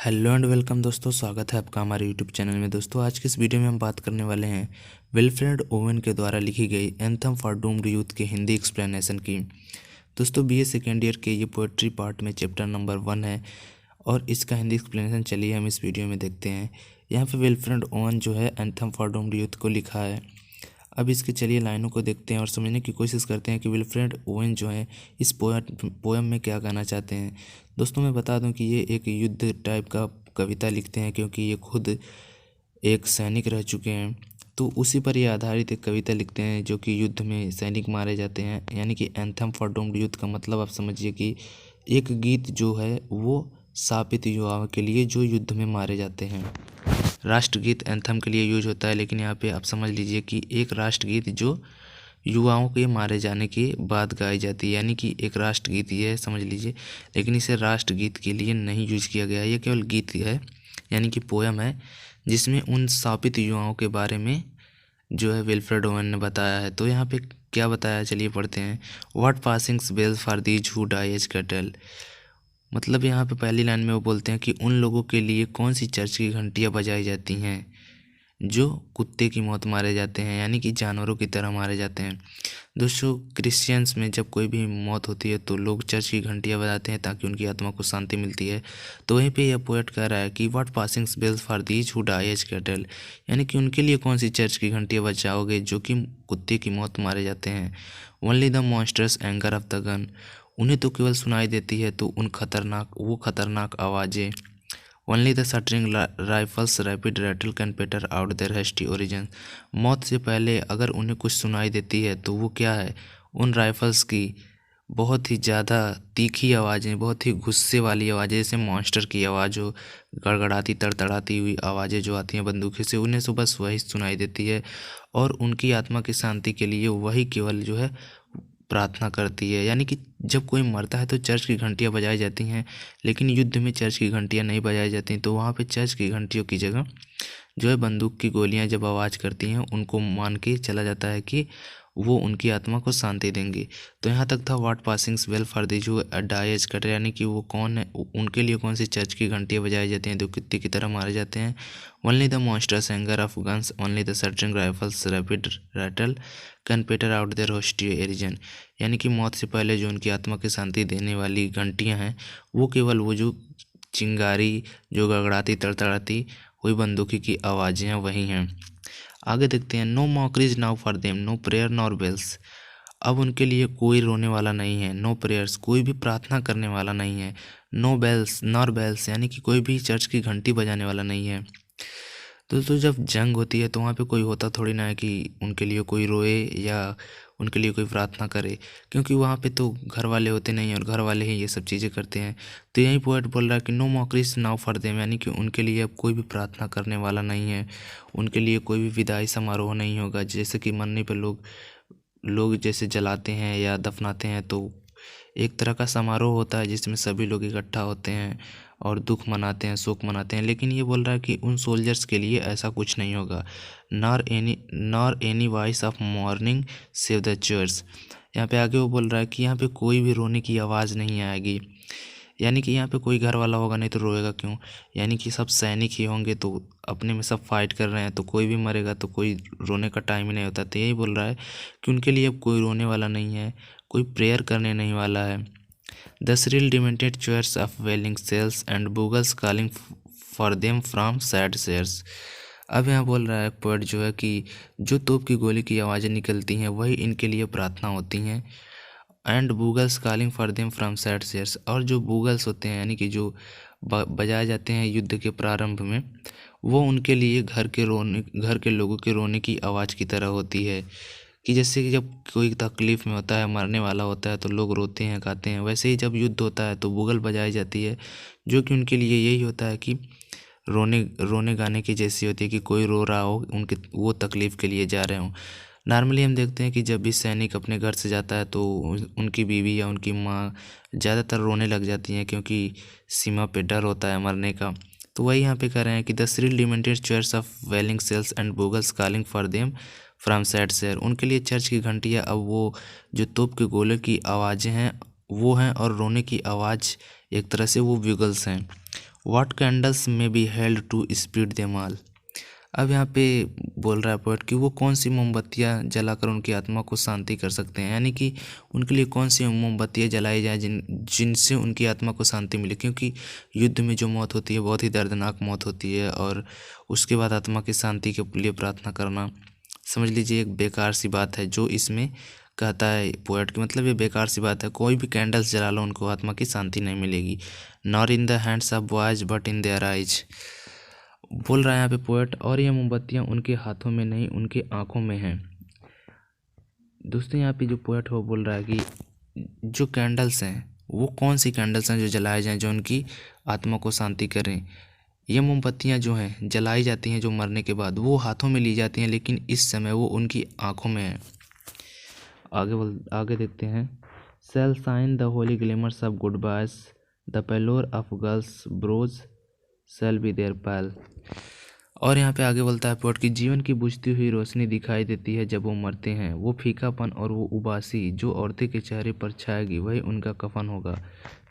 Hello and welcome दोस्तों, स्वागत है आपका हमारे यूट्यूब चैनल में। दोस्तों आज के इस वीडियो में हम बात करने वाले हैं विल्फ्रेड ओवेन के द्वारा लिखी गई एंथम फॉर डूम्ड यूथ के हिंदी एक्सप्लेनेशन की। दोस्तों बीए सेकेंड ईयर के ये पोएट्री पार्ट में चैप्टर नंबर 1 है और इसका हिंदी एक्सप्लेनेशन चलिए हम इस वीडियो में देखते हैं। यहाँ पे विल्फ्रेड ओवन जो है एंथम फॉर डूम्ड यूथ को लिखा है। अब इसके चलिए लाइनों को देखते हैं और समझने की कोशिश करते हैं कि विल्फ्रेड ओवन जो है इस पोएम में क्या कहना चाहते हैं। दोस्तों मैं बता दूं कि ये एक युद्ध टाइप का कविता लिखते हैं क्योंकि ये खुद एक सैनिक रह चुके हैं, तो उसी पर ये आधारित एक कविता लिखते हैं जो कि युद्ध में सैनिक मारे जाते हैं। यानी कि एंथम फॉर डूम्ड यूथ का मतलब आप समझिए कि एक गीत जो है वो शापित युवाओं के लिए जो युद्ध में मारे जाते हैं। राष्ट्रगीत एंथम के लिए यूज होता है, लेकिन यहाँ पे आप समझ लीजिए कि एक राष्ट्रगीत जो युवाओं के मारे जाने के बाद गाई जाती है, यानी कि एक राष्ट्रगीत ये है समझ लीजिए। लेकिन इसे राष्ट्रगीत के लिए नहीं यूज किया गया है, ये केवल गीत है यानी कि पोयम है जिसमें उन शापित युवाओं के बारे में जो है विल्फ्रेड ओवन ने बताया है। तो यहाँ पे क्या बताया चलिए पढ़ते हैं। What passing bells for these who die as cattle. मतलब यहाँ पे पहली लाइन में वो बोलते हैं कि उन लोगों के लिए कौन सी चर्च की घंटियाँ बजाई जाती हैं जो कुत्ते की मौत मारे जाते हैं, यानी कि जानवरों की तरह मारे जाते हैं। दोस्तों क्रिश्चियंस में जब कोई भी मौत होती है तो लोग चर्च की घंटियाँ बजाते हैं ताकि उनकी आत्मा को शांति मिलती है। तो वहीं पे यह पोएट कह रहा है कि what passing bells for these who die as cattle, यानी कि उनके लिए कौन सी चर्च की घंटियाँ बजाओगे जो कि कुत्ते की मौत मारे जाते हैं। Only the monsters anger of the gun, उन्हें तो केवल सुनाई देती है तो वो खतरनाक आवाज़ें। Only the shuttering rifles rapid rattle can patter out their hasty origin, मौत से पहले अगर उन्हें कुछ सुनाई देती है तो वो क्या है, उन राइफल्स की बहुत ही ज़्यादा तीखी आवाज़ें, बहुत ही गुस्से वाली आवाज़ें, जैसे मॉन्स्टर की आवाज़ जो गड़गड़ाती तड़तड़ाती हुई आवाज़ें जो आती हैं बंदूकें से, उन्हें तो बस वही सुनाई देती है और उनकी आत्मा की शांति के लिए वही केवल जो है प्रार्थना करती है। यानी कि जब कोई मरता है तो चर्च की घंटियाँ बजाई जाती हैं, लेकिन युद्ध में चर्च की घंटियाँ नहीं बजाई जाती। तो वहाँ पे चर्च की घंटियों की जगह जो है बंदूक की गोलियाँ जब आवाज़ करती हैं उनको मान के चला जाता है कि वो उनकी आत्मा को शांति देंगे। तो यहाँ तक था व्हाट पासिंग्स वेल फॉर दी जो डाई एज कटर, यानी कि वो कौन है, उनके लिए कौन सी चर्च की घंटियाँ बजाई जाती हैं जो कुत्ते की तरह मारे जाते हैं। Only the monsters anger of guns, only the shuttering rifles rapid rattle can patter out their hasty orisons, यानी कि मौत से पहले जो उनकी आत्मा की शांति देने वाली घंटियाँ हैं वो केवल वो जो चिंगारी जो गड़गड़ाती तड़तड़ाती हुई बंदूकी की आवाज़ें हैं वही हैं। आगे देखते हैं। No mockeries now for them, no prayer nor bells, अब उनके लिए कोई रोने वाला नहीं है। नो प्रेयर्स, कोई भी प्रार्थना करने वाला नहीं है। नो बेल्स नॉर बेल्स, यानी कि कोई भी चर्च की घंटी बजाने वाला नहीं है। दोस्तों जब जंग होती है तो वहाँ पे कोई होता थोड़ी ना है कि उनके लिए कोई रोए या उनके लिए कोई प्रार्थना करे, क्योंकि वहाँ पे तो घर वाले होते नहीं हैं और घर वाले ही ये सब चीज़ें करते हैं। तो यही पोएट बोल रहा है कि no mockeries now for them, यानी कि उनके लिए अब कोई भी प्रार्थना करने वाला नहीं है, उनके लिए कोई भी विदाई समारोह नहीं होगा। जैसे कि मरने पर लोग लोग जैसे जलाते हैं या दफनाते हैं तो एक तरह का समारोह होता है जिसमें सभी लोग इकट्ठा होते हैं और दुख मनाते हैं, शोक मनाते हैं। लेकिन ये बोल रहा है कि उन सोल्जर्स के लिए ऐसा कुछ नहीं होगा। Nor any voice of morning save the church, यहाँ पे आगे वो बोल रहा है कि यहाँ पे कोई भी रोने की आवाज़ नहीं आएगी, यानी कि यहाँ पे कोई घर वाला होगा नहीं तो रोएगा क्यों, यानी कि सब सैनिक ही होंगे तो अपने में सब फाइट कर रहे हैं तो कोई भी मरेगा तो कोई रोने का टाइम ही नहीं होता। तो यही बोल रहा है कि उनके लिए अब कोई रोने वाला नहीं है, कोई प्रेयर करने नहीं वाला है। The shrill demented choirs of wailing shells and bugles calling for them from sad shires, अब यहाँ बोल रहा है पोएट जो है कि जो तोप की गोली की आवाज़ें निकलती हैं वही इनके लिए प्रार्थना होती हैं। And bugles calling for them from sad shires, और जो बूगल्स होते हैं यानी कि जो बजाए जाते हैं युद्ध के प्रारंभ में, वो उनके लिए घर के लोगों के रोने की आवाज़ की तरह होती है। कि जैसे कि जब कोई तकलीफ़ में होता है, मरने वाला होता है तो लोग रोते हैं गाते हैं, वैसे ही जब युद्ध होता है तो बुगल बजाई जाती है जो कि उनके लिए यही होता है कि रोने रोने गाने की जैसी होती है कि कोई रो रहा हो, उनके वो तकलीफ़ के लिए जा रहे हों। नॉर्मली हम देखते हैं कि जब भी सैनिक अपने घर से जाता है तो उनकी बीवी या उनकी माँ ज़्यादातर रोने लग जाती हैं क्योंकि सीमा पे डर होता है मरने का। तो वही यहाँ पे कह रहे हैं कि the shrill demented church of wailing shells and bugles calling for them from sad shire, उनके लिए चर्च की घंटियाँ अब वो जो तोप के गोले की आवाज़ें हैं वो हैं, और रोने की आवाज़ एक तरह से वो ब्यूगल्स हैं। What candles may be held to speed them all. अब यहाँ पे बोल रहा है पोएट कि वो कौन सी मोमबत्तियाँ जलाकर उनकी आत्मा को शांति कर सकते हैं, यानी कि उनके लिए कौन सी मोमबत्तियाँ जलाई जाए जिनसे उनकी आत्मा को शांति मिले, क्योंकि युद्ध में जो मौत होती है बहुत ही दर्दनाक मौत होती है, और उसके बाद आत्मा की शांति के लिए प्रार्थना करना समझ लीजिए एक बेकार सी बात है। जो इसमें कहता है पोएट की मतलब ये बेकार सी बात है, कोई भी कैंडल्स जला लो उनको आत्मा की शांति नहीं मिलेगी। Nor in the hands of boys but in their eyes, बोल रहा है यहाँ पे पोएट, और ये मोमबत्तियाँ उनके हाथों में नहीं उनकी आंखों में हैं। दोस्तों यहाँ पे जो पोएट है वो बोल रहा है कि जो कैंडल्स हैं वो कौन सी कैंडल्स हैं जो जलाए जाएं जो उनकी आत्मा को शांति करें। ये मोमबत्तियाँ जो हैं जलाई जाती हैं जो मरने के बाद, वो हाथों में ली जाती हैं, लेकिन इस समय वो उनकी आंखों में है। आगे देखते हैं। Shall shine the holy glimmers of goodbyes, the pallor of girls brows shall be their pall. और यहाँ पे आगे बोलता है पोएट कि जीवन की बुझती हुई रोशनी दिखाई देती है जब वो मरते हैं, वो फीकापन और वो उबासी जो औरतें के चेहरे पर छाएगी वही उनका कफन होगा,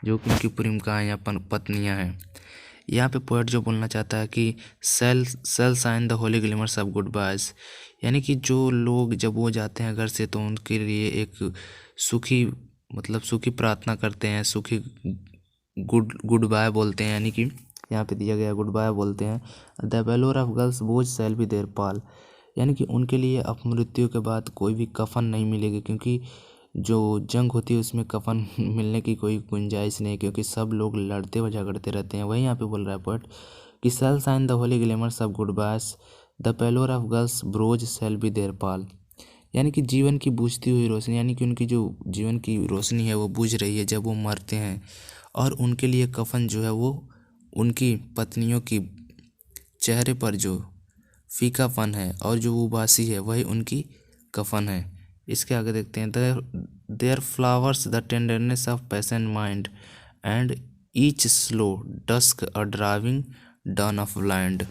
जो कि उनकी प्रेमिकाएं या पत्नियां हैं। यहाँ पे पोएट जो बोलना चाहता है कि shall shine the holy glimmers of goodbyes, यानी कि जो लोग जब वो जाते हैं घर से तो उनके लिए एक सुखी मतलब सुखी प्रार्थना करते हैं, सुखी गुड बाय बोलते हैं, यानी कि यहाँ पे दिया गया गुड बाय बोलते हैं। द वेलोर ऑफ गर्ल्स बोझ सेल बी देयर पाल, यानी कि उनके लिए अपमृत्यु के बाद कोई भी कफन नहीं मिलेगी, क्योंकि जो जंग होती है उसमें कफन मिलने की कोई गुंजाइश नहीं, क्योंकि सब लोग लड़ते व झगड़ते रहते हैं। वही यहाँ पे बोल रहा है पोएट कि shall shine the holy glimmers of goodbyes, the pallor of girls brows shall be their pall, यानी कि जीवन की बुझती हुई रोशनी, यानी कि उनकी जो जीवन की रोशनी है वो बुझ रही है जब वो मरते हैं, और उनके लिए कफन जो है वो उनकी पत्नियों की चेहरे पर जो फीकापन है और जो उबासी है वही उनकी कफन है। इसके आगे देखते हैं। Their flowers the tenderness of patient mind and each slow dusk a driving done of land.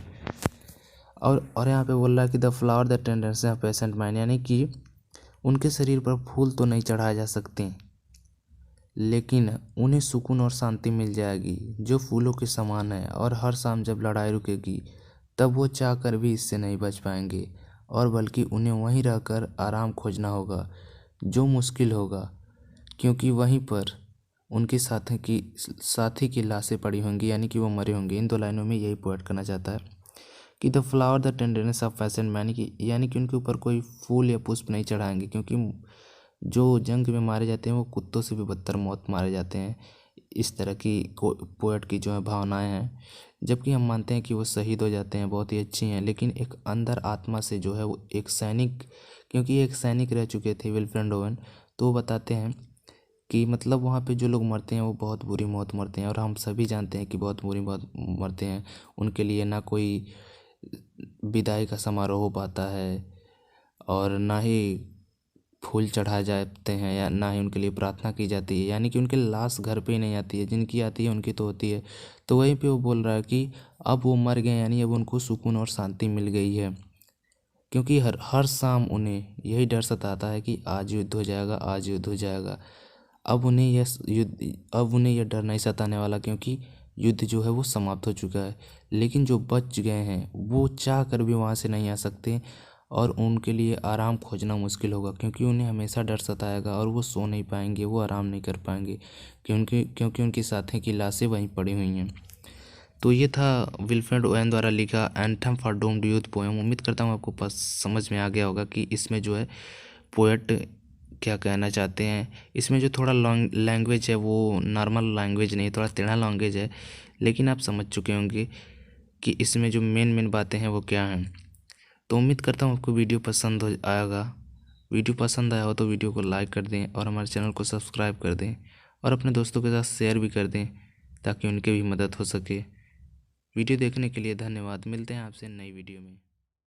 और यहाँ पे बोल रहा है कि the flower the tenderness of patient mind, यानी कि उनके शरीर पर फूल तो नहीं चढ़ाए जा सकते, लेकिन उन्हें सुकून और शांति मिल जाएगी जो फूलों के समान है, और हर शाम जब लड़ाई रुकेगी तब वो चाहकर भी इससे नहीं बच पाएंगे, और बल्कि उन्हें वहीं रहकर आराम खोजना होगा जो मुश्किल होगा, क्योंकि वहीं पर उनके साथी की लाशें पड़ी होंगी, यानी कि वो मरे होंगे। इन दो लाइनों में यही पोएट करना चाहता है कि the flower the tenderness of patient, यानी कि उनके ऊपर कोई फूल या पुष्प नहीं चढ़ाएंगे, क्योंकि जो जंग में मारे जाते हैं वो कुत्तों से भी बदतर मौत मारे जाते हैं। इस तरह की पोएट की जो है भावनाएं हैं, जबकि हम मानते हैं कि वो शहीद हो जाते हैं बहुत ही अच्छी हैं, लेकिन एक अंदर आत्मा से जो है वो एक सैनिक, क्योंकि एक सैनिक रह चुके थे विल्फ्रेड ओवेन, तो वो बताते हैं कि मतलब वहाँ पे जो लोग मरते हैं वो बहुत बुरी मौत मरते हैं, और हम सभी जानते हैं कि बहुत बुरी मौत मरते हैं। उनके लिए ना कोई विदाई का समारोह हो पाता है, और ना ही फूल चढ़ाए जाते हैं, या ना ही उनके लिए प्रार्थना की जाती है, यानी कि उनके लाश घर पे ही नहीं आती है, जिनकी आती है उनकी तो होती है। तो वहीं पे वो बोल रहा है कि अब वो मर गए, यानी अब उनको सुकून और शांति मिल गई है, क्योंकि हर शाम उन्हें यही डर सताता है कि आज युद्ध हो जाएगा, आज युद्ध हो जाएगा। अब उन्हें यह डर नहीं सताने वाला, क्योंकि युद्ध जो है वो समाप्त हो चुका है। लेकिन जो बच गए हैं वो चाह कर भी वहाँ से नहीं आ सकते, और उनके लिए आराम खोजना मुश्किल होगा, क्योंकि उन्हें हमेशा डर सताएगा और वो सो नहीं पाएंगे, वो आराम नहीं कर पाएंगे, क्योंकि उनके साथी की लाशें वहीं पड़ी हुई हैं। तो ये था विल्फ्रेड ओवेन द्वारा लिखा anthem for doomed youth poem. उम्मीद करता हूँ आपको समझ में आ गया होगा कि इसमें जो है पोएट क्या कहना चाहते हैं। इसमें जो थोड़ा लॉन्ग लैंग्वेज है वो नॉर्मल लैंग्वेज नहीं, थोड़ा टेढ़ा लैंग्वेज है, लेकिन आप समझ चुके होंगे कि इसमें जो मेन बातें हैं वो क्या हैं। तो उम्मीद करता हूँ आपको वीडियो पसंद आएगा। वीडियो पसंद आया हो तो वीडियो को लाइक कर दें, और हमारे चैनल को सब्सक्राइब कर दें, और अपने दोस्तों के साथ शेयर भी कर दें ताकि उनके भी मदद हो सके। वीडियो देखने के लिए धन्यवाद। मिलते हैं आपसे नई वीडियो में।